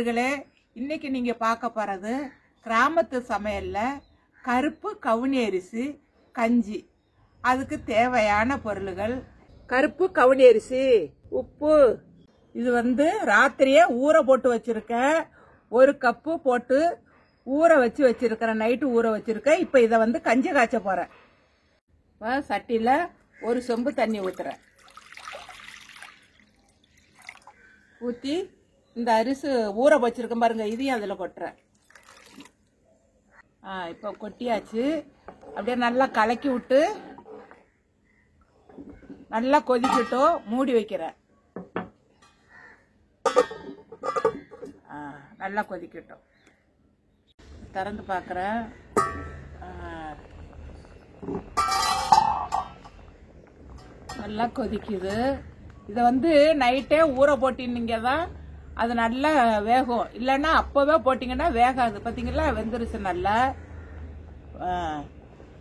நேயர்களே, இன்னைக்கு நீங்க பார்க்க போறது கிராமத்து சமையல்ல கருப்பு கவுனி அரிசி கஞ்சி. அதுக்கு தேவையான பொருள்கள்: கருப்பு கவுனி அரிசி, உப்பு. இது ராத்திரியே ஊற போட்டு வச்சிருக்கேன். 1 கப்பு போட்டு ஊற வச்சிருக்கிறேன். நைட்டு ஊற வச்சிருக்கேன். இப்ப இதை கஞ்சி காய்ச்ச போறேன். சட்டியில 1 சொம்பு தண்ணி ஊத்துறேன். ஊத்தி இந்த அரிசி ஊற வச்சிருக்கேன் பாருங்க, இதையும் அதுல கொட்டுறேன். இப்போ கொட்டியாச்சு. அப்படியே நல்லா கலக்கி விட்டு நல்லா கொதிக்கட்டும், மூடி வைக்கிறேன். நல்லா கொதிக்கட்டும். திறந்து பார்க்குறேன். நல்லா கொதிக்குது. இதை நைட்டே ஊற போட்டினீங்க தான் அது நல்லா வேகும். இல்லைன்னா அப்போவே போட்டிங்கன்னா வேகாது. பார்த்தீங்களா, வெந்துருச்சு. நல்லா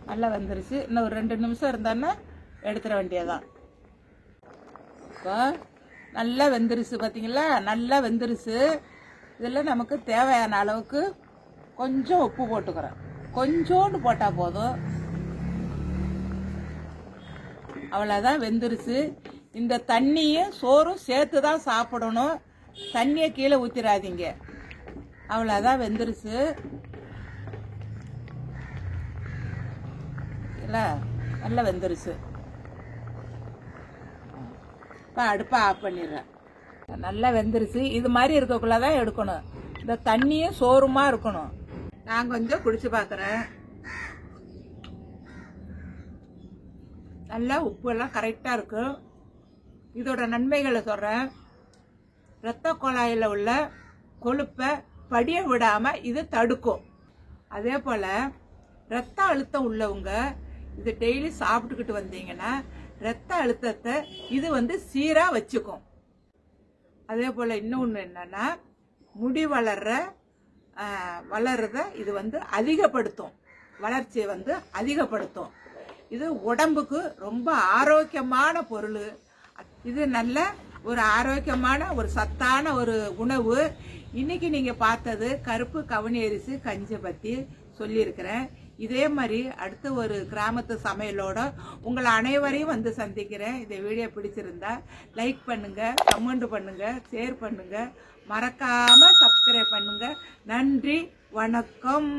நல்லா வெந்துருச்சு. இன்னும் ஒரு 2 நிமிஷம் இருந்தான்னா எடுத்துட வேண்டியதான். இப்போ நல்லா வெந்துருச்சு. பார்த்தீங்களா, நல்லா வெந்துருச்சு. இதில் நமக்கு தேவையான அளவுக்கு கொஞ்சம் உப்பு போட்டுக்கிறேன். கொஞ்சோண்டு போட்டால் போதும். அவ்வளோதான், வெந்துருச்சு. இந்த தண்ணியும் சோறும் சேர்த்து தான் சாப்பிடணும். தண்ணியை கீழே ஊற்றிடாதீங்க. அவ்வளோதான், வெந்துருச்சு. இல்லை, நல்லா வெந்துருச்சு. இப்போ அடுப்பை ஆஃப் பண்ணிடுறேன். நல்லா வெந்துருச்சு. இது மாதிரி இருக்கக்குள்ளதான் எடுக்கணும். இந்த தண்ணியும் சோறுமா இருக்கணும். நான் கொஞ்சம் குடிச்சு பார்க்குறேன். நல்லா உப்பு எல்லாம் கரெக்டாக இருக்கு. இதோட நன்மைகளை சொல்கிறேன். இரத்த குழாயில் உள்ள கொழுப்பை படிய விடாமல் இது தடுக்கும். அதே போல் இரத்த அழுத்தம் உள்ளவங்க இது டெய்லி சாப்பிட்டுக்கிட்டு வந்தீங்கன்னா இரத்த அழுத்தத்தை இது சீராக வச்சுக்கும். அதே போல் இன்னொன்று என்னன்னா, முடி வளர்றத இது அதிகப்படுத்தும். வளர்ச்சியை அதிகப்படுத்தும். இது உடம்புக்கு ரொம்ப ஆரோக்கியமான பொருள். இது நல்ல ஒரு ஆரோக்கியமான ஒரு சத்தான ஒரு உணவு. இன்னைக்கு நீங்க பார்த்தது கருப்பு கவுனி அரிசி கஞ்சி பத்தி சொல்லியிருக்கிறேன். இதே மாதிரி அடுத்த ஒரு கிராமத்து சமையலோட உங்களை அனைவரையும் சந்திக்கிறேன். இந்த வீடியோ பிடிச்சிருந்தா லைக் பண்ணுங்க, கமெண்ட் பண்ணுங்க, ஷேர் பண்ணுங்க, மறக்காம சப்ஸ்கிரைப் பண்ணுங்க. நன்றி, வணக்கம்.